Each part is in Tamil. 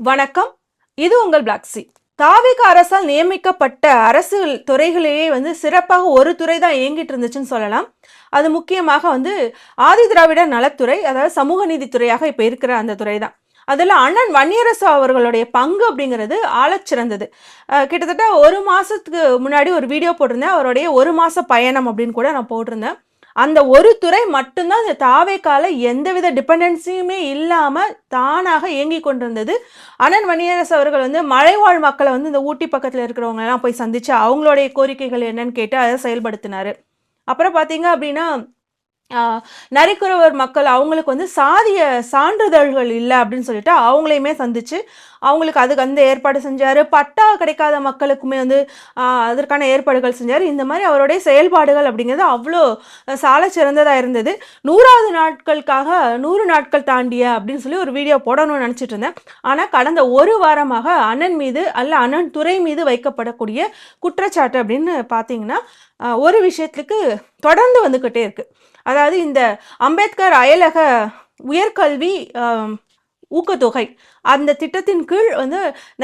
வணக்கம். இது உங்கள் பிளாக்ஸி. தாவேக அரசால் நியமிக்கப்பட்ட அரசு துறைகளிலேயே சிறப்பாக ஒரு துறை தான் இயங்கிட்டு இருந்துச்சுன்னு சொல்லலாம். அது முக்கியமாக ஆதி திராவிட நலத்துறை, அதாவது சமூக நீதித்துறையாக இப்போ இருக்கிற அந்த துறை தான். அதில் அண்ணன் வன்னியரசு அவர்களுடைய பங்கு அப்படிங்கிறது ஆழச்சிறந்தது. கிட்டத்தட்ட ஒரு மாதத்துக்கு முன்னாடி ஒரு வீடியோ போட்டிருந்தேன். அவருடைய ஒரு மாத பயணம் அப்படின்னு கூட நான் போட்டிருந்தேன். அந்த ஒரு துறை மட்டும்தான் இந்த தாவேக்கால எந்தவித டிபெண்டன்சியுமே இல்லாமல் தானாக இயங்கி கொண்டிருந்தது. அண்ணன் வன்னியரசு அவர்கள் மலைவாழ் மக்களை இந்த ஊட்டி பக்கத்தில் இருக்கிறவங்க எல்லாம் போய் சந்திச்சு அவங்களுடைய கோரிக்கைகள் என்னன்னு கேட்டு அதை செயல்படுத்தினாரு. அப்புறம் பார்த்தீங்க அப்படின்னா நரிக்குறவர் மக்கள் அவங்களுக்கு சாதிய சான்றிதழ்கள் இல்லை அப்படின்னு சொல்லிட்டு அவங்களையுமே சந்திச்சு அவங்களுக்கு அதுக்கு ஏற்பாடு செஞ்சாரு. பட்டா கிடைக்காத மக்களுக்குமே அதற்கான ஏற்பாடுகள் செஞ்சாரு. இந்த மாதிரி அவருடைய செயல்பாடுகள் அப்படிங்கிறது அவ்வளோ சால சிறந்ததாக இருந்தது. 100வது நாட்களுக்காக 100 நாட்கள் தாண்டிய அப்படின்னு சொல்லி ஒரு வீடியோ போடணும்னு நினச்சிட்டு இருந்தேன். ஆனால் கடந்த ஒரு வாரமாக அண்ணன் மீது அண்ணன் துறை மீது வைக்கப்படக்கூடிய குற்றச்சாட்டு அப்படின்னு பார்த்தீங்கன்னா ஒரு விஷயத்துக்கு தொடர்ந்து வந்துக்கிட்டே இருக்கு. அதாவது இந்த அம்பேத்கர் அயலக உயர்கல்வி ஊக்கத்தொகை அந்த திட்டத்தின் கீழ்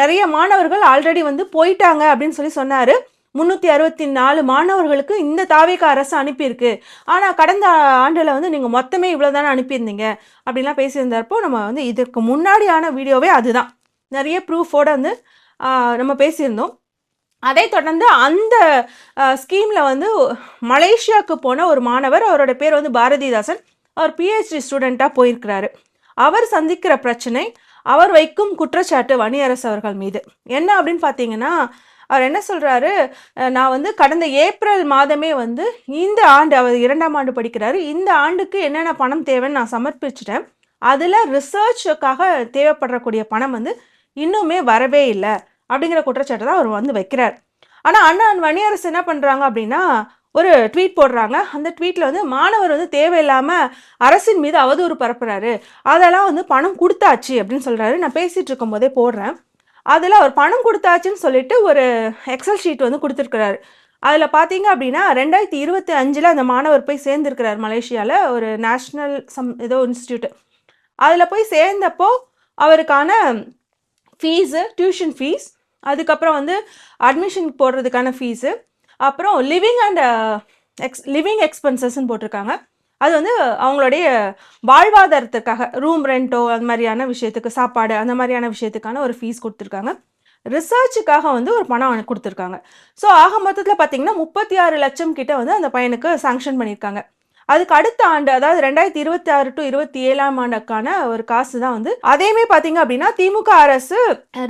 நிறைய மாணவர்கள் ஆல்ரெடி போயிட்டாங்க அப்படின்னு சொல்லி சொன்னாரு. 364 மாணவர்களுக்கு இந்த தாவேக அரசு அனுப்பியிருக்கு. ஆனால் கடந்த ஆண்டில் நீங்கள் மொத்தமே இவ்வளோ தானே அனுப்பியிருந்தீங்க அப்படின்லாம் பேசியிருந்தப்போ நம்ம இதற்கு முன்னாடியான வீடியோவே அதுதான். நிறைய ப்ரூஃபோடு நம்ம பேசியிருந்தோம். அதை தொடர்ந்து அந்த ஸ்கீமில் மலேசியாவுக்கு போன ஒரு மாணவர், அவரோட பேர் பாரதிதாசன், அவர் பிஹெச்டி ஸ்டூடெண்ட்டாக போயிருக்கிறாரு. அவர் சந்திக்கிற பிரச்சனை, அவர் வைக்கும் குற்றச்சாட்டு வன்னியரசு அவர்கள் மீது என்ன அப்படின்னு பார்த்தீங்கன்னா, அவர் என்ன சொல்கிறாரு, நான் கடந்த ஏப்ரல் மாதமே இந்த ஆண்டு, அவர் 2ஆம் ஆண்டு படிக்கிறாரு, இந்த ஆண்டுக்கு என்னென்ன பணம் தேவைன்னு நான் சமர்ப்பிச்சிட்டேன். அதில் ரிசர்ச்சுக்காக தேவைப்படக்கூடிய பணம் இன்னுமே வரவே இல்லை அப்படிங்கிற குற்றச்சாட்டு தான் அவர் வைக்கிறார். ஆனால் அண்ணன் வன்னியரசு என்ன பண்ணுறாங்க அப்படின்னா ஒரு ட்வீட் போடுறாங்க. அந்த ட்வீட்டில் மாணவர் தேவையில்லாமல் அரசின் மீது அவதூறு பரப்புறாரு, அதெல்லாம் பணம் கொடுத்தாச்சு அப்படின்னு சொல்கிறாரு. நான் பேசிகிட்டு இருக்கும் போதே போடுறேன். அதில் அவர் பணம் கொடுத்தாச்சுன்னு சொல்லிட்டு ஒரு எக்ஸல் ஷீட் கொடுத்துருக்கிறாரு. அதில் பார்த்தீங்க அப்படின்னா 2025 அந்த மாணவர் போய் சேர்ந்துருக்கிறார் மலேசியாவில் ஒரு நேஷ்னல் ஏதோ இன்ஸ்டியூட். அதில் போய் சேர்ந்தப்போ அவருக்கான ஃபீஸு, டியூஷன் ஃபீஸ், அதுக்கப்புறம் அட்மிஷன் போடுறதுக்கான ஃபீஸு, அப்புறம் லிவிங் எக்ஸ்பென்சஸ்ன்னு போட்டிருக்காங்க. அது அவங்களுடைய வாழ்வாதாரத்துக்காக ரூம் ரெண்டோ அந்த மாதிரியான விஷயத்துக்கு, சாப்பாடு அந்த மாதிரியான விஷயத்துக்கான ஒரு ஃபீஸ் கொடுத்துருக்காங்க. ரிசர்ச்சுக்காக ஒரு பணம் கொடுத்துருக்காங்க. ஸோ ஆக மொத்தத்தில் பார்த்தீங்கன்னா 36 லட்சம் கிட்ட அந்த பையனுக்கு சாங்ஷன் பண்ணியிருக்காங்க. அதுக்கு அடுத்த ஆண்டு, அதாவது 2026 to 27ஆம் ஆண்டுக்கான ஒரு காசு தான் அதையுமே பார்த்தீங்க அப்படின்னா திமுக அரசு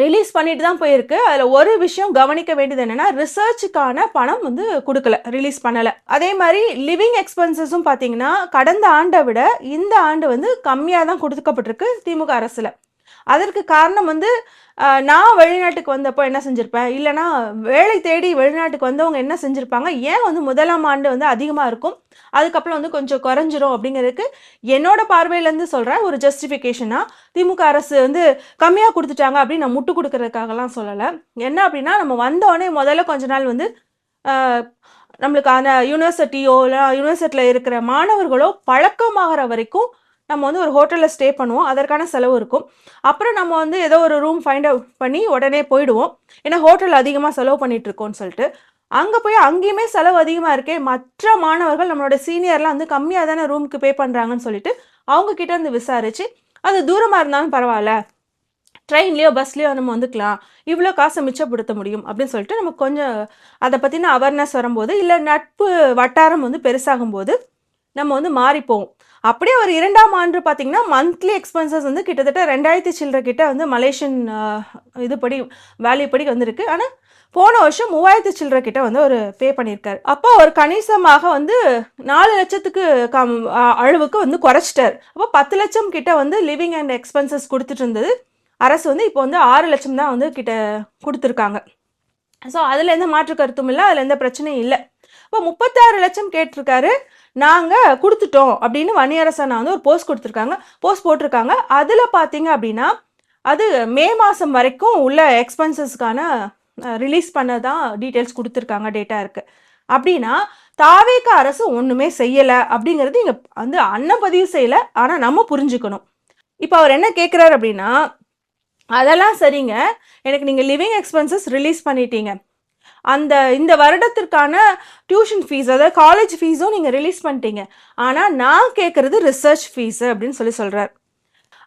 ரிலீஸ் பண்ணிட்டு தான் போயிருக்கு. அதில் ஒரு விஷயம் கவனிக்க வேண்டியது என்னன்னா, ரிசர்ச்சுக்கான பணம் கொடுக்கல, ரிலீஸ் பண்ணலை. அதே மாதிரி லிவிங் எக்ஸ்பென்சஸும் பார்த்தீங்கன்னா கடந்த ஆண்டை விட இந்த ஆண்டு கம்மியாக தான் கொடுக்கப்பட்டிருக்கு திமுக அரசில். அதற்கு காரணம் நான் வெளிநாட்டுக்கு வந்தப்போ என்ன செஞ்சுருப்பேன், இல்லைனா வேலை தேடி வெளிநாட்டுக்கு வந்தவங்க என்ன செஞ்சுருப்பாங்க, ஏன் முதலாம் ஆண்டு அதிகமாக இருக்கும், அதுக்கப்புறம் கொஞ்சம் குறைஞ்சிரும் அப்படிங்கிறதுக்கு என்னோட பார்வையிலேருந்து சொல்கிறேன். ஒரு ஜஸ்டிஃபிகேஷனாக திமுக அரசு கம்மியாக கொடுத்துட்டாங்க அப்படின்னு நான் முட்டு கொடுக்கறதுக்காகலாம் சொல்லலை. என்ன அப்படின்னா, நம்ம வந்தோடனே முதல்ல கொஞ்ச நாள் நம்மளுக்கான யூனிவர்சிட்டியோ இல்லை யூனிவர்சிட்டியில் இருக்கிற மாணவர்களோ பழக்கமாகற வரைக்கும் நம்ம ஒரு ஹோட்டலில் ஸ்டே பண்ணுவோம், அதற்கான செலவு இருக்கும். அப்புறம் நம்ம ஏதோ ஒரு ரூம் ஃபைண்ட் அவுட் பண்ணி உடனே போயிடுவோம், ஏன்னா ஹோட்டல் அதிகமாக செலவு பண்ணிகிட்ருக்கோன்னு சொல்லிட்டு. அங்கே போய் அங்கேயுமே செலவு அதிகமாக இருக்கே, மற்ற மாணவர்கள் நம்மளோட சீனியர்லாம் கம்மியாக தானே ரூமுக்கு பே பண்ணுறாங்கன்னு சொல்லிட்டு அவங்கக்கிட்ட விசாரித்து, அது தூரமாக இருந்தாலும் பரவாயில்ல, ட்ரெயின்லேயோ பஸ்லேயோ நம்ம வந்துக்கலாம், இவ்வளோ காசை மிச்சப்படுத்த முடியும் அப்படின்னு சொல்லிட்டு நமக்கு கொஞ்சம் அதை பற்றின அவேர்னஸ் வரும்போது, இல்லை நட்பு வட்டாரம் பெருசாகும்போது நம்ம மாறிப்போம். அப்படியே ஒரு 2ஆம் ஆண்டு பார்த்தீங்கன்னா மந்த்லி எக்ஸ்பென்சஸ் கிட்டத்தட்ட 2000 சில்லரை கிட்ட மலேசியன் இதுபடி வேல்யூ படி வந்திருக்கு. ஆனால் போன வருஷம் 3000 சில்லரை கிட்ட ஒரு பே பண்ணியிருக்காரு. அப்போ ஒரு கணிசமாக 4 லட்சத்துக்கு அளவுக்கு குறைச்சிட்டார். அப்போ 10 லட்சம் கிட்ட லிவிங் அண்ட் எக்ஸ்பென்சஸ் கொடுத்துட்டு இருந்தது அரசு இப்போ 6 லட்சம் தான் கிட்ட கொடுத்துருக்காங்க. ஸோ அதில் எந்த மாற்று கருத்தும் இல்லை, அதில் எந்த பிரச்சனையும் இல்லை. இப்போ 36 லட்சம் கேட்டிருக்காரு, நாங்கள் கொடுத்துட்டோம் அப்படின்னு வன்னியரசன் ஒரு போஸ்ட் போட்டிருக்காங்க. அதில் பார்த்தீங்க அப்படின்னா அது மே மாதம் வரைக்கும் உள்ள எக்ஸ்பென்சஸ்க்கான ரிலீஸ் பண்ணதான் டீட்டெயில்ஸ் கொடுத்துருக்காங்க, டேட்டா இருக்குது. அப்படின்னா தாவேக அரசு ஒன்றுமே செய்யலை அப்படிங்கிறது இங்கே அண்ணன் பதிவு செய்யலை. ஆனால் நம்ம புரிஞ்சுக்கணும். இப்போ அவர் என்ன கேட்குறாரு அப்படின்னா, அதெல்லாம் சரிங்க, எனக்கு நீங்கள் லிவிங் எக்ஸ்பென்சஸ் ரிலீஸ் பண்ணிட்டீங்க, இந்த வருடத்திற்கான டியூஷன் ஃபீஸ் அதாவது காலேஜ் ஃபீஸும் நீங்கள் ரிலீஸ் பண்ணிட்டீங்க, ஆனால் நான் கேட்குறது ரிசர்ச் ஃபீஸு அப்படின்னு சொல்கிறார்.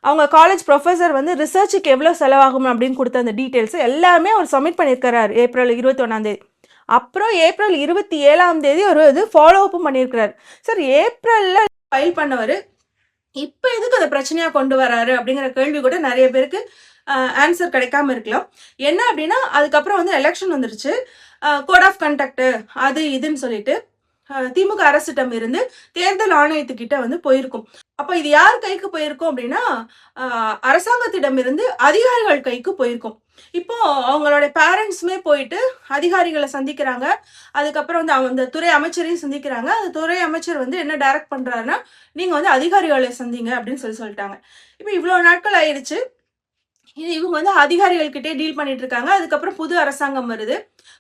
அவங்க காலேஜ் ப்ரொஃபஸர் வந்து ரிசர்ச்சுக்கு எவ்வளோ செலவாகும் அப்படின்னு கொடுத்த அந்த டீட்டெயில்ஸ் எல்லாமே அவர் சப்மிட் பண்ணியிருக்கிறார் ஏப்ரல் 21 அப்புறம் ஏப்ரல் 27 ஒரு இது ஃபாலோ அப்பும் பண்ணியிருக்கிறார். சார் ஏப்ரலில் ஃபைல் பண்ணவர் இப்போ எதுக்கு அதை பிரச்சனையாக கொண்டு வராரு அப்படிங்கிற கேள்வி கூட நிறைய பேருக்கு ஆன்சர் கிடைக்காம இருக்கலாம். என்ன அப்படின்னா அதுக்கப்புறம் வந்து எலெக்ஷன் வந்துருச்சு, கோட் ஆஃப் கண்டக்ட் அது இதுன்னு சொல்லிட்டு திமுக அரசிடம் இருந்து தேர்தல் ஆணையத்துக்கிட்ட வந்து போயிருக்கும். அப்போ இது யார் கைக்கு போயிருக்கும் அப்படின்னா அரசாங்கத்திடம் இருந்து அதிகாரிகள் கைக்கு போயிருக்கும். இப்போ அவங்களோட பேரண்ட்ஸுமே போயிட்டு அதிகாரிகளை சந்திக்கிறாங்க, அதுக்கப்புறம் வந்து அந்த துறை அமைச்சரையும் சந்திக்கிறாங்க. அந்த துறை அமைச்சர் வந்து என்ன டைரக்ட் பண்றாருன்னா நீங்க வந்து அதிகாரிகளை சந்திங்க அப்படின்னு சொல்லிட்டாங்க. இப்போ இவ்வளோ நாட்கள் ஆயிடுச்சு, இவங்க வந்து அதிகாரிகள்கிட்டே டீல் பண்ணிட்டு இருக்காங்க. அதுக்கப்புறம் புது அரசாங்கம் வருது,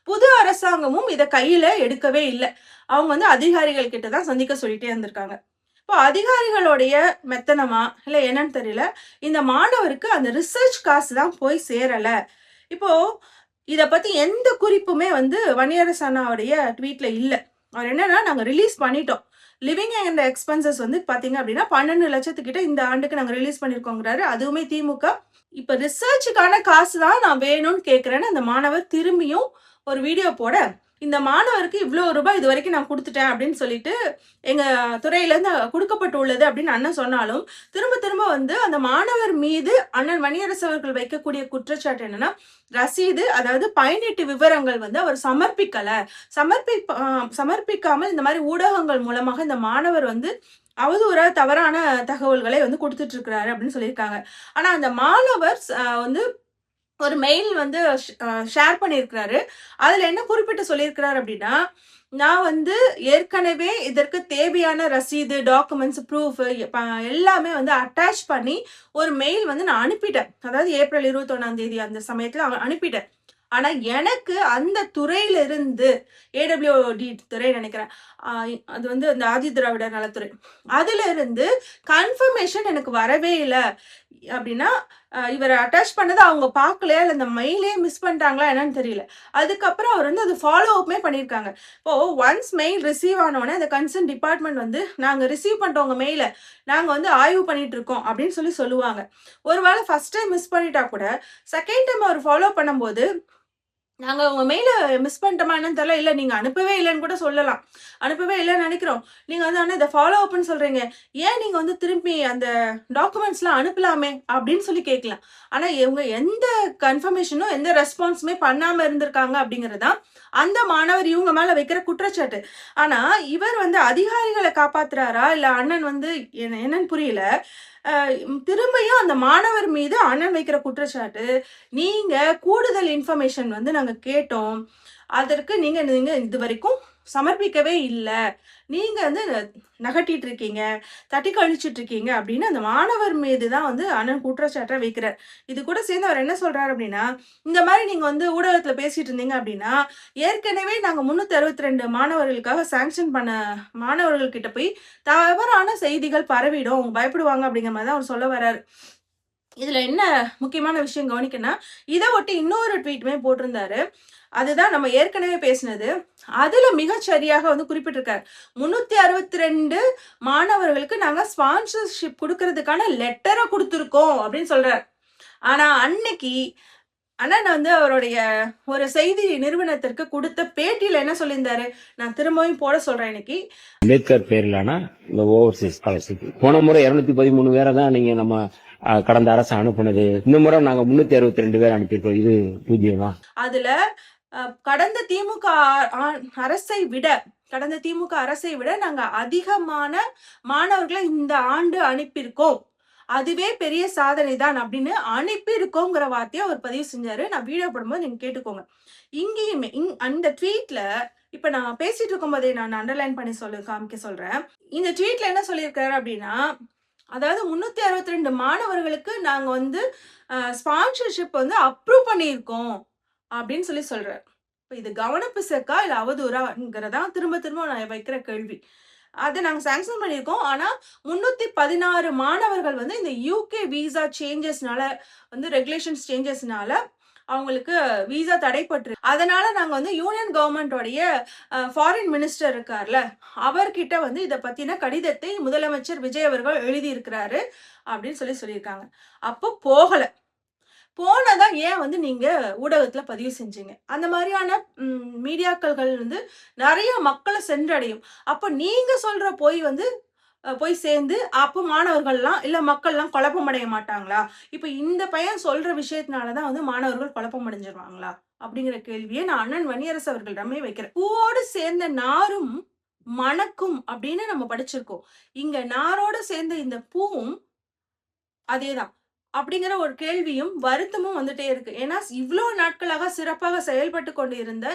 புது அரசாங்கமும் இதை கையில எடுக்கவே இல்லை. அவங்க வந்து அதிகாரிகள் கிட்ட தான் சந்திக்க சொல்லிட்டே இருந்திருக்காங்க. இப்போ அதிகாரிகளுடைய மெத்தனமா இல்லை என்னன்னு தெரியல, இந்த மாணவருக்கு அந்த ரிசர்ச் காசு தான் போய் சேரல. இப்போ இதை பத்தி எந்த குறிப்புமே வந்து வன்னியரசு அண்ணாவுடைய ட்வீட்ல இல்லை. அவர் என்னன்னா நாங்கள் ரிலீஸ் பண்ணிட்டோம், லிவிங் அண்ட் எக்ஸ்பென்சஸ் வந்து பாத்தீங்க அப்படின்னா 12 லட்சத்துக்கிட்ட இந்த ஆண்டுக்கு நாங்கள் ரிலீஸ் பண்ணியிருக்கோங்கிறாரு, அதுவுமே திமுக. இப்போ ரிசர்ச்சுக்கான காசு தான் நான் வேணும்னு கேட்குறேன்னு அந்த மாணவர் திரும்பியும் ஒரு வீடியோ போட, இந்த மாணவருக்கு இவ்வளோ ரூபாய் இது வரைக்கும் நான் கொடுத்துட்டேன் அப்படின்னு சொல்லிட்டு எங்கள் துறையிலேருந்து கொடுக்கப்பட்டு உள்ளது அப்படின்னு அண்ணன் சொன்னாலும், திரும்ப திரும்ப வந்து அந்த மாணவர் மீது அண்ணன் வன்னியரசு அவர்கள் வைக்கக்கூடிய குற்றச்சாட்டு என்னன்னா ரசீது அதாவது பயனீட்டு விவரங்கள் வந்து அவர் சமர்ப்பிக்காமல் இந்த மாதிரி ஊடகங்கள் மூலமாக இந்த மாணவர் வந்து அவதூற தவறான தகவல்களை வந்து கொடுத்துட்டு இருக்கிறாரு அப்படின்னு சொல்லியிருக்காங்க. ஆனா அந்த மாணவர் வந்து ஒரு மெயில் வந்து ஷேர் பண்ணியிருக்கிறாரு. அதுல என்ன குறிப்பிட்டு சொல்லியிருக்கிறாரு அப்படின்னா, நான் வந்து ஏற்கனவே இதற்கு தேவையான ரசீது, டாக்குமெண்ட்ஸ், ப்ரூஃப் எல்லாமே வந்து அட்டாச் பண்ணி ஒரு மெயில் வந்து நான் அனுப்பிட்டேன். அதாவது ஏப்ரல் 21 அந்த சமயத்துல அனுப்பிட்டேன். ஆனா எனக்கு அந்த துறையிலிருந்து ஏடபிள்யூடி துறை நினைக்கிறேன், அது வந்து அந்த ஆதி திராவிடர் நலத்துறை, அதுல இருந்து கன்ஃபர்மேஷன் எனக்கு வரவே இல்லை அப்படின்னா இவரை அட்டாச் பண்ணதை அவங்க பார்க்கலையா இல்லை இந்த மெயிலே மிஸ் பண்ணிட்டாங்களா என்னன்னு தெரியல. அதுக்கப்புறம் அவர் வந்து அது ஃபாலோ அப்புமே பண்ணியிருக்காங்க. இப்போ ஒன்ஸ் மெயில் ரிசீவ் ஆனோடனே அந்த கன்சர்ன் டிபார்ட்மெண்ட் வந்து நாங்கள் ரிசீவ் பண்ணிட்டோம் உங்கள் மெயிலை, நாங்கள் வந்து ஆய்வு பண்ணிட்டு இருக்கோம் அப்படின்னு சொல்லுவாங்க. ஒருவேளை ஃபர்ஸ்ட் டைம் மிஸ் பண்ணிட்டா கூட செகண்ட் டைம் அவர் ஃபாலோ பண்ணும்போது நாங்கள் உங்கள் மெயிலை மிஸ் பண்ணிட்டோமா என்னன்னு தெரியல, இல்லை நீங்கள் அனுப்பவே இல்லைன்னு கூட சொல்லலாம், அனுப்பவே இல்லைன்னு நினைக்கிறோம், நீங்கள் வந்து ஆனால் இதை ஃபாலோ அப்னு சொல்கிறீங்க, ஏன் நீங்கள் வந்து திரும்பி அந்த டாக்குமெண்ட்ஸ்லாம் அனுப்பலாமே அப்படின்னு சொல்லி கேட்கலாம். ஆனால் இவங்க எந்த கன்ஃபர்மேஷனும் எந்த ரெஸ்பான்ஸுமே பண்ணாமல் இருந்திருக்காங்க அப்படிங்கிறதான் அந்த மாணவர் இவங்க மேலே வைக்கிற குற்றச்சாட்டு. ஆனால் இவர் வந்து அதிகாரிகளை காப்பாத்துறாரா இல்லை அண்ணன் வந்து என்னன்னு புரியல. திரும்பியும் அந்த மாணவர் மீது அண்ணன் வைக்கிற குற்றச்சாட்டு, நீங்க கூடுதல் இன்ஃபர்மேஷன் வந்து நாங்க கேட்டோம், அதற்கு நீங்க இது வரைக்கும் சமர்ப்பிக்கவே இல்லை, நீங்க வந்து நகட்டிட்டு இருக்கீங்க, தட்டி கழிச்சிட்டு இருக்கீங்க அப்படின்னு அந்த மாணவர் மீது தான் வந்து அண்ணன் குற்றச்சாட்டை வைக்கிறார். இது கூட சேர்ந்து அவர் என்ன சொல்றாரு அப்படின்னா, இந்த மாதிரி நீங்க வந்து ஊடகத்துல பேசிட்டு இருந்தீங்க அப்படின்னா ஏற்கனவே நாங்க 362 மாணவர்களுக்காக சாங்ஷன் பண்ண மாணவர்கள் கிட்ட போய் தவறான செய்திகள் பரவிடும், பயப்படுவாங்க அப்படிங்கிற மாதிரி தான் அவர் சொல்ல வர்றாரு. இதுல என்ன முக்கியமான விஷயம் கவனிக்கணும், இதை ஒட்டி இன்னொரு ட்வீட்டுமே போட்டிருந்தாரு, அதுதான் நம்ம ஏற்கனவே பேசினது. அதுல மிகச்சரியாக வந்து குறிப்பிட்டிருக்காரு, 362 மாணவர்களுக்கு நாங்க ஸ்பான்சர்ஷிப் கொடுக்கறதுக்கான லெட்டரை கொடுத்துருக்கோம் அப்படின்னு சொல்றாரு. ஆனா அன்னைக்கு அண்ணன் வந்து அவருடைய ஒரு செய்தி நிறுவனத்திற்கு கொடுத்த பேட்டியில என்ன சொல்லியிருந்தாரு, நான் திரும்பவும் போட சொல்றேன். இன்னைக்கு அம்பேத்கர் பேரிலான இந்த ஓவர்சீஸ் ஸ்காலர்ஷிப் போன முறை 213 பேரை தான் நீங்க நம்ம கடந்த அரசு அனுப்புனது, இந்த முறை நாங்க 362 பேர் அனுப்பியிருக்கோம், இது பூஜ்ஜியமா? அதுல கடந்த திமுக அரசை விட நாங்க அதிகமான மாணவர்களை இந்த ஆண்டு அனுப்பியிருக்கோம், அதுவே பெரிய சாதனை தான் அப்படின்னு அனுப்பியிருக்கோங்கிற வார்த்தையை அவர் பதிவு செஞ்சாரு. நான் வீடியோ போடும்போது நீங்க கேட்டுக்கோங்க. இங்கேயுமே அந்த ட்வீட்ல இப்ப நான் பேசிட்டு இருக்கும் போதே நான் அண்டர்லைன் பண்ணி காமிக்க சொல்றேன். இந்த ட்வீட்ல என்ன சொல்லியிருக்காரு அப்படின்னா, அதாவது 362 மாணவர்களுக்கு நாங்க வந்து ஸ்பான்சர்ஷிப் வந்து அப்ரூவ் பண்ணியிருக்கோம் அப்படின்னு சொல்றாரு. இப்போ இது கவனப்பிசக்கா இல்லை அவதூறாங்கிறதா திரும்ப திரும்ப நான் வைக்கிற கேள்வி. அதை நாங்கள் சாங்ஷன் பண்ணியிருக்கோம். ஆனால் 316 மாணவர்கள் வந்து இந்த யூகே விசா சேஞ்சஸ்னால வந்து ரெகுலேஷன்ஸ் சேஞ்சஸ்னால அவங்களுக்கு விசா தடைப்பட்டு, அதனால நாங்கள் வந்து யூனியன் கவர்மெண்டோடைய ஃபாரின் மினிஸ்டர் இருக்கார்ல, அவர்கிட்ட வந்து இதை பற்றின கடிதத்தை முதலமைச்சர் விஜய் அவர்கள் எழுதியிருக்கிறாரு அப்படின்னு சொல்லியிருக்காங்க. அப்போ போகலை. போனதா ஏன் வந்து நீங்க ஊடகத்துல பதிவு செஞ்சீங்க? அந்த மாதிரியான மீடியாக்கள் வந்து நிறைய மக்களை சென்றடையும். அப்ப நீங்க சொல்ற பொய் வந்து போய் சேர்ந்து அப்போ மாணவர்கள்லாம் இல்ல மக்கள்லாம் குழப்பம் அடைய மாட்டாங்களா? இப்ப இந்த பையன் சொல்ற விஷயத்தினால தான் வந்து மாணவர்கள் குழப்பம் அடைஞ்சிருவாங்களா? அப்படிங்கிற கேள்வியை நான் அண்ணன் வன்னியரசு அவர்களிடமே வைக்கிறேன். பூவோடு சேர்ந்த நாரும் மணக்கும் அப்படின்னு நம்ம படிச்சிருக்கோம். இங்க நாரோட சேர்ந்த இந்த பூவும் அதேதான். அப்படிங்கிற ஒரு கேள்வியும், வருத்தமும் வந்துட்டே இருக்கு. ஏன்னா, இவ்ளோ நாட்களாக சிறப்பாக செயல்பட்டு கொண்டு இருந்த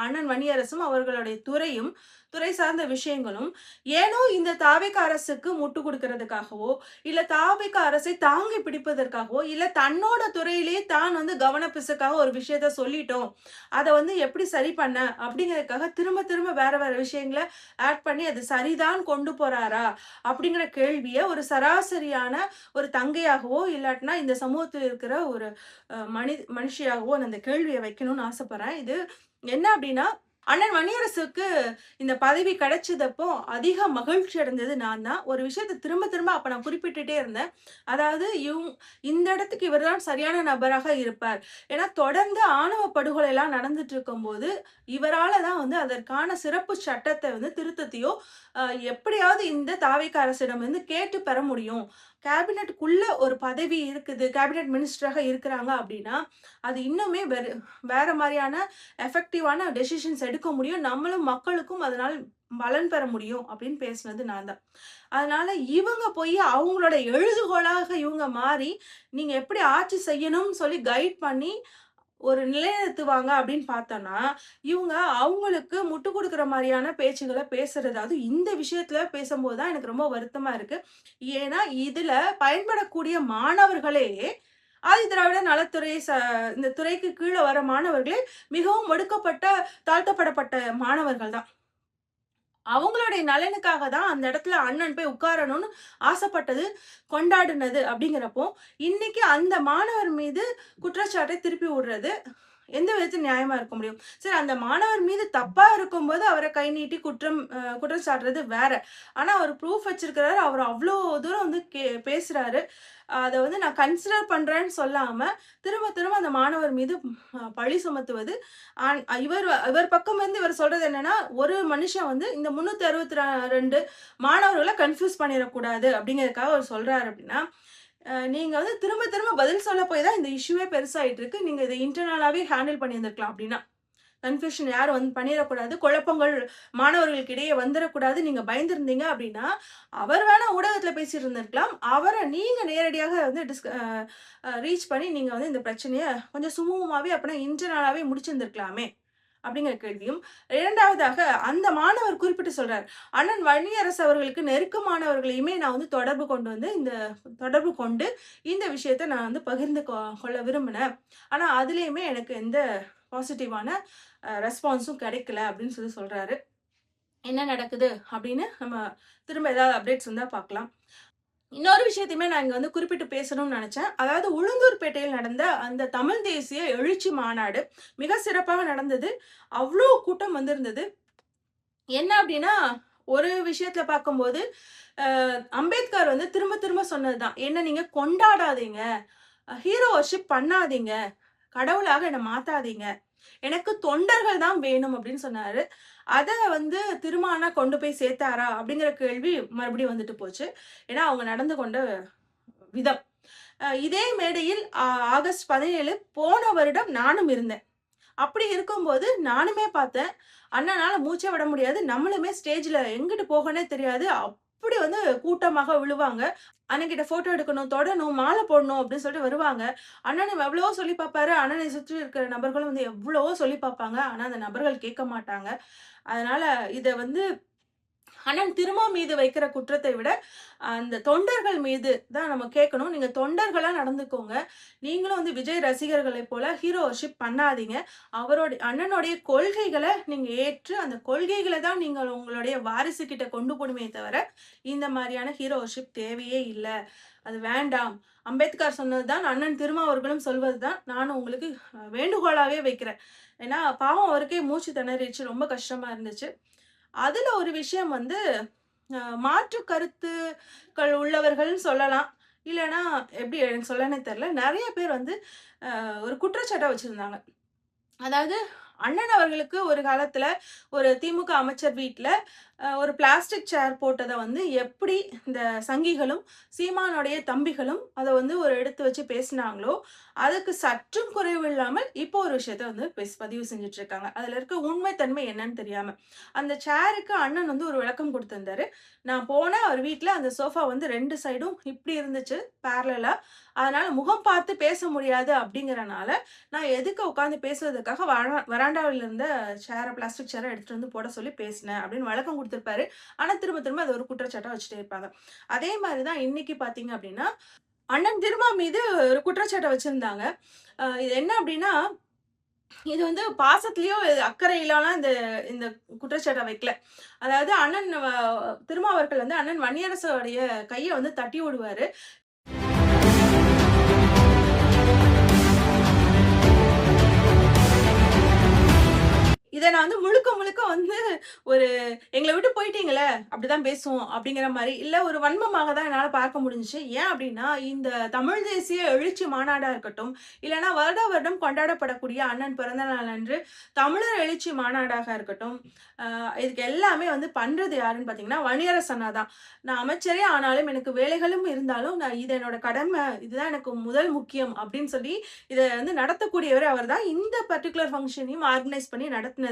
அண்ணன் வன்னியரசும் அவர்களுடைய துறையும், துறை சார்ந்த விஷயங்களும், ஏனோ இந்த தாவேகா அரசுக்கு முட்டு குடுக்கிறதுக்காகவோ, இல்ல தாவேகா அரசை தாங்கி பிடிப்பதற்காகவோ, இல்ல தன்னோட துறையிலேயே தான் வந்து கவனப்பிசுக்காக ஒரு விஷயத்த சொல்லிட்டோம். அத வந்து எப்படி சரி பண்ண அப்படிங்கிறதுக்காக திரும்ப திரும்ப வேற வேற விஷயங்கள ஆட் பண்ணி அது சரிதான் கொண்டு போறாரா? அப்படிங்கிற கேள்விய ஒரு சராசரியான ஒரு தங்கையாகவோ, இல்லாட்டினா இந்த சமூகத்துல இருக்கிற ஒரு மனுஷியாகவோ நான் அந்த கேள்விய வைக்கணும்னு ஆசைப்படுறேன். இது என்ன அப்படின்னா, அண்ணன் வன்னியரசுக்கு இந்த பதவி கிடைச்சதப்போ அதிக மகிழ்ச்சி அடைந்தது நான் தான். ஒரு விஷயத்த திரும்ப திரும்ப அப்ப நான் குறிப்பிட்டுட்டே இருந்தேன். அதாவது இந்த இடத்துக்கு இவர் தான் சரியான நபராக இருப்பார். ஏன்னா தொடர்ந்து ஆணவ படுகொலை எல்லாம் நடந்துட்டு இருக்கும்போது, இவரால தான் வந்து அதற்கான சிறப்பு சட்டத்தை வந்து திருத்தத்தையோ, எப்படியாவது இந்த தாவேகா அரசிடம் வந்து கேட்டு பெற முடியும். கேபினெட்டுக்குள்ள ஒரு பதவி இருக்குது. கேபினெட் மினிஸ்டராக இருக்கிறாங்க அப்படின்னா, அது இன்னுமே வேற மாரியான எஃபெக்டிவான டெசிஷன்ஸ் எடுக்க முடியும். நம்மளும் மக்களுக்கும் அதனால பலன் பெற முடியும் அப்படின்னு பேசினது நான் தான். அதனால இவங்க போய் அவங்களோட எழுதுகோலாக இவங்க மாறி, நீங்க எப்படி ஆட்சி செய்யணும்னு சொல்லி கைட் பண்ணி ஒரு நிலைநிறுத்துவாங்க அப்படின்னு பார்த்தோம்னா, இவங்க அவங்களுக்கு முட்டு குடுக்குற மாரியான பேச்சுகள பேசுறது. அதுவும் இந்த விஷயத்துல பேசும்போது தான் எனக்கு ரொம்ப வருத்தமா இருக்கு. ஏன்னா, இதுல பயன்படக்கூடிய மாணவர்களே ஆதி திராவிட நலத்துறை இந்த துறைக்கு கீழ வர மாணவர்களே மிகவும் ஒடுக்கப்பட்ட, தாழ்த்தப்படப்பட்ட மாணவர்கள் தான். அவங்களுடைய நலனுக்காக தான் அந்த இடத்துல அண்ணன் போய் உட்காரணும்னு ஆசைப்பட்டது, கொண்டாடுனது அப்படிங்கிறப்போ, இன்னைக்கு அந்த மாணவர் மீது குற்றச்சாட்டை திருப்பி விடுறது எந்த விதத்தில் நியாயமா இருக்க முடியும்? சரி, அந்த மாணவர் மீது தப்பா இருக்கும்போது அவர கை நீட்டி குற்றம் சாட்டுறது வேற. ஆனா அவர் ப்ரூஃப் வச்சிருக்கிறாரு. அவர் அவ்ளோ தூரம் வந்து பேசுறாரு. அத வந்து நான் கன்சிடர் பண்றேன்னு சொல்லாம, திரும்ப திரும்ப அந்த மாணவர் மீது பழி சுமத்துவது. இவர் பக்கம் இருந்து இவர் சொல்றது என்னன்னா, ஒரு மனுஷன் வந்து இந்த 362 மாணவர்கள கன்ஃப்யூஸ் பண்ணிறக்கூடாது அப்படிங்கிறதுக்காக அவர் சொல்றாரு அப்படின்னா, நீங்க வந்து திரும்ப திரும்ப பதில் சொல்ல போய் தான் இந்த இஷ்யூவே பெருசாயிட்டு இருக்கு. நீங்க இத இன்டர்னலாவே ஹேண்டில் பண்ணியிருந்திருக்கலாம் அப்படின்னா. கன்ஃப்யூஷன் யாரும் வந்து பண்ணிறக்கூடாது. குழப்பங்கள் மாணவர்களுக்கு இடையே வந்துறக்கூடாது. நீங்க பயந்திருந்தீங்க அப்படின்னா, அவர் வேணா ஊடகத்துல பேசிட்டு இருந்திருக்கலாம். அவர நீங்க நேரடியாக வந்து ரீச் பண்ணி நீங்க வந்து இந்த பிரச்சனைய கொஞ்சம் சுமூகமாவே அப்பனா இன்டர்னலாவே முடிச்சிருந்திருக்கலாமே! அப்படிங்கிற கேள்வியும். 2வதாக அந்த மாணவர் குறிப்பிட்டு சொல்றார். அண்ணன் வன்னியரசு அவர்களுக்கு நெருக்கமானவர்களையுமே நான் வந்து தொடர்பு கொண்டு இந்த விஷயத்த நான் வந்து பகிர்ந்து கொள்ள விரும்பினேன். ஆனா, அதிலயுமே எனக்கு எந்த பாசிட்டிவான ரெஸ்பான்ஸும் கிடைக்கல அப்படின்னு சொல்றாரு. என்ன நடக்குது அப்படின்னு நம்ம திரும்ப ஏதாவது அப்டேட்ஸ் வந்தா பார்க்கலாம். இன்னொரு விஷயத்தையுமே நான் இங்க வந்து குறிப்பிட்டு பேசணும்னு நினைச்சேன். அதாவது உளுந்தூர்பேட்டையில் நடந்த அந்த தமிழ் தேசிய எழுச்சி மாநாடு மிக சிறப்பாக நடந்தது. அவ்ளோ கூட்டம் வந்திருந்தது. என்ன அப்படின்னா, ஒரு விஷயத்துல பார்க்கும்போது, அம்பேத்கர் வந்து திரும்ப திரும்ப சொன்னதுதான். என்ன நீங்க கொண்டாடாதீங்க. ஹீரோ வொர்ஷிப் பண்ணாதீங்க. கடவுளாக என்ன மாத்தாதீங்க. எனக்கு தொண்டர்கள் தான் வேணும் அப்படின்னு சொன்னாரு. அத வந்து திருமானா கொண்டு போய் சேர்த்தாரா? அப்படிங்கிற கேள்வி மறுபடியும் வந்துட்டு போச்சு. ஏன்னா, அவங்க நடந்து கொண்ட விதம். இதே மேடையில் ஆகஸ்ட் 17 போன வருடம் நானும் இருந்தேன். அப்படி இருக்கும்போது நானுமே பார்த்தேன். அண்ணனால மூச்சே விட முடியாது. நம்மளுமே ஸ்டேஜ்ல எங்கிட்டு போகன்னே தெரியாது. அப்படி வந்து கூட்டமாக விழுவாங்க. அண்ணன்கிட்ட ஃபோட்டோ எடுக்கணும், தொடணும், மாலை போடணும் அப்படின்னு சொல்லிட்டு வருவாங்க. அண்ணன் எவ்வளவோ சொல்லி பார்ப்பாரு. அண்ணனை சுற்றி இருக்கிற நபர்களும் வந்து எவ்வளவோ சொல்லி பார்ப்பாங்க. ஆனா அந்த நபர்கள் கேட்க மாட்டாங்க. அதனால இத வந்து அண்ணன் திருமா மீது வைக்கிற குற்றத்தை விட அந்த தொண்டர்கள் மீது தான் நம்ம கேட்கணும். நீங்க தொண்டர்களா நடந்துக்கோங்க. நீங்களும் வந்து விஜய் ரசிகர்களைப் போல ஹீரோ வொர்ஷிப் பண்ணாதீங்க. அண்ணனுடைய கொள்கைகள நீங்க ஏற்று, அந்த கொள்கைகள தான் நீங்கள் உங்களுடைய வாரிசு கிட்ட கொண்டு போணுமே தவிர, இந்த மாரியான ஹீரோ வொர்ஷிப் தேவையே இல்ல. அது வேண்டாம். அம்பேத்கர் சொன்னது தான், அண்ணன் திருமா அவர்களும் சொல்வது தான் நானும் உங்களுக்கு வேண்டுகோளாவே வைக்கிறேன். ஏன்னா, பாவம் அவருக்கே மூச்சு திணறிடுச்சு. ரொம்ப கஷ்டமா இருந்துச்சு. அதுல ஒரு விஷயம் வந்து மாற்று கருத்துக்கள் உள்ளவர்கள்ன்னு சொல்லலாம். இல்லன்னா எப்படி எனக்கு சொல்லன்னே தெரியல. நெறைய பேர் வந்து ஒரு குற்றச்சாட்டா வச்சிருந்தாங்க. அதாவது அண்ணன் அவர்களுக்கு ஒரு காலத்துல ஒரு திமுக அமைச்சர் வீட்ல ஒரு பிளாஸ்டிக் சேர் போட்டத வந்து எப்படி இந்த சங்கிகளும், சீமானுடைய தம்பிகளும் அத வந்து ஒரு எடுத்து வச்சு பேசினாங்களோ, அதுக்கு சற்றும் குறைவில்லாமல் இப்போ ஒரு விஷயத்த வந்து பதிவு செஞ்சுட்டு இருக்காங்க. அதுல இருக்க உண்மை தன்மை என்னன்னு தெரியாம. அந்த சேருக்கு அண்ணன் வந்து ஒரு விளக்கம் குடுத்திருந்தாரு. நான் போனேன் அவர் வீட்ல அந்த சோஃபா வந்து 2 சைடும் இப்படி இருந்துச்சு பேரலலா. அதனால முகம் பார்த்து பேச முடியாது அப்படிங்கிறனால, நான் எதுக்க உட்கார்ந்து பேசுவதற்காக வராண்டாவில இருந்த பிளாஸ்டிக் சேர எடுத்துட்டு வந்து போட சொல்லி பேசினேன் அப்படின்னு விளக்கம் குடுத்திருப்பாரு. ஆனா திரும்ப திரும்ப அத ஒரு குற்றச்சாட்டா வச்சுட்டே இருப்பாங்க. அதே மாரி தான் இன்னைக்கு பார்த்தீங்க அப்படின்னா, அண்ணன் திருமா மீது ஒரு குற்றச்சாட்ட வச்சிருந்தாங்க. இது என்ன அப்படின்னா, இது வந்து பாசத்திலயோ, அக்கறையிலலாம் இந்த இந்த குற்றச்சாட்ட வைக்கல. அதாவது அண்ணன் திருமா அவர்கள் வந்து அண்ணன் வன்னியரசோடைய கைய வந்து தட்டி விடுவாரு. இத நான் வந்து முழுக்க முழுக்க வந்து ஒரு எங்கள விட்டு போயிட்டீங்களே! அப்படிதான் பேசுவோம் அப்படிங்கிற மாரி, இல்ல ஒரு வன்மமாக தான் என்னால பார்க்க முடிஞ்சுச்சு. ஏன் அப்படின்னா, இந்த தமிழ் தேசிய எழுச்சி மாநாடா இருக்கட்டும், இல்லன்னா வருடா வருடம் கொண்டாடப்படக்கூடிய அண்ணன் பிறந்த நாள் அன்று தமிழர் எழுச்சி மாநாடாக இருக்கட்டும், இதுக்கு எல்லாமே வந்து பண்றது யாருன்னு பார்த்தீங்கன்னா, வன்னியரசு அண்ணா தான். நான் அமைச்சரே ஆனாலும், எனக்கு வேலைகளும் இருந்தாலும், நான் இது என்னோட கடமை. இதுதான் எனக்கு முதல் முக்கியம் அப்படின்னு சொல்லி, இத வந்து நடத்தக்கூடியவர் அவர்தான். இந்த பர்ட்டிகுலர் ஃபங்ஷனையும் ஆர்கனைஸ் பண்ணி நடத்தினது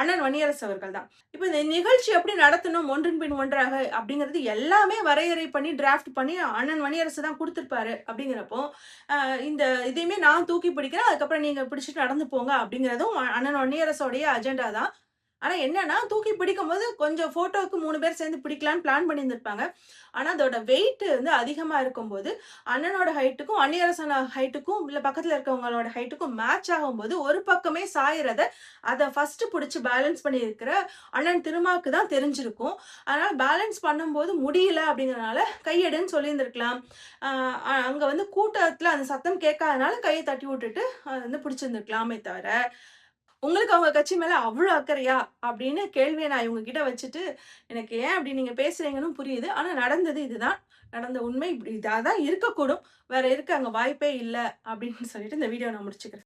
அண்ணன் வன்னியரசு அவர்கள் தான். இப்ப இந்த நிகழ்ச்சி எப்படி நடத்தணும் ஒன்றன் பின் ஒன்றாக அப்படிங்கிறது எல்லாமே வரையறை பண்ணி, டிராஃப்ட் பண்ணி அண்ணன் வன்னியரசு தான் குடுத்திருப்பாரு அப்படிங்கிறப்போ, இந்த இதையுமே நான் தூக்கி பிடிக்கிறேன். அதுக்கப்புறம் நீங்க பிடிச்சுட்டு நடந்து போங்க அப்படிங்கிறதும் அண்ணன் வன்னியரசோடைய அஜெண்டா தான். ஆனா என்னன்னா, தூக்கி பிடிக்கும்போது கொஞ்சம் ஃபோட்டோவுக்கு 3 பேர் சேர்ந்து பிடிக்கலான்னு பிளான் பண்ணியிருந்திருப்பாங்க. ஆனா அதோட வெயிட் வந்து அதிகமா இருக்கும்போது, அண்ணனோட ஹைட்டுக்கும், வன்னியரசன் ஹைட்டுக்கும், இல்ல பக்கத்துல இருக்கவங்களோட ஹைட்டுக்கும் மேட்ச் ஆகும்போது, ஒரு பக்கமே சாயறத, அத ஃபர்ஸ்ட் புடிச்சு பேலன்ஸ் பண்ணியிருக்கிற அண்ணன் திருமாக்கு தான் தெரிஞ்சிருக்கும். அதனால பேலன்ஸ் பண்ணும்போது முடியல அப்படிங்கிறனால, கையெடுன்னு சொல்லியிருந்திருக்கலாம். அ அங்க வந்து கூட்டத்துல அந்த சத்தம் கேட்காதனால கைய தட்டி விட்டுட்டு, வந்து பிடிச்சிருந்திருக்கலாமே தவிர, உங்களுக்கு அவங்க கட்சி மேல அவ்ளோ அக்கறையா? அப்படின்னு கேள்விய நான் இவங்க கிட்ட வச்சுட்டு, எனக்கு ஏன் அப்படி நீங்க பேசுறீங்கன்னு புரியுது. ஆனா நடந்தது இதுதான். நடந்த உண்மை இப்படி இதா தான் இருக்கக்கூடும். வேற இருக்க அங்க வாய்ப்பே இல்ல அப்படின்னு சொல்லிட்டு இந்த வீடியோ நான் முடிச்சுக்கிறேன்.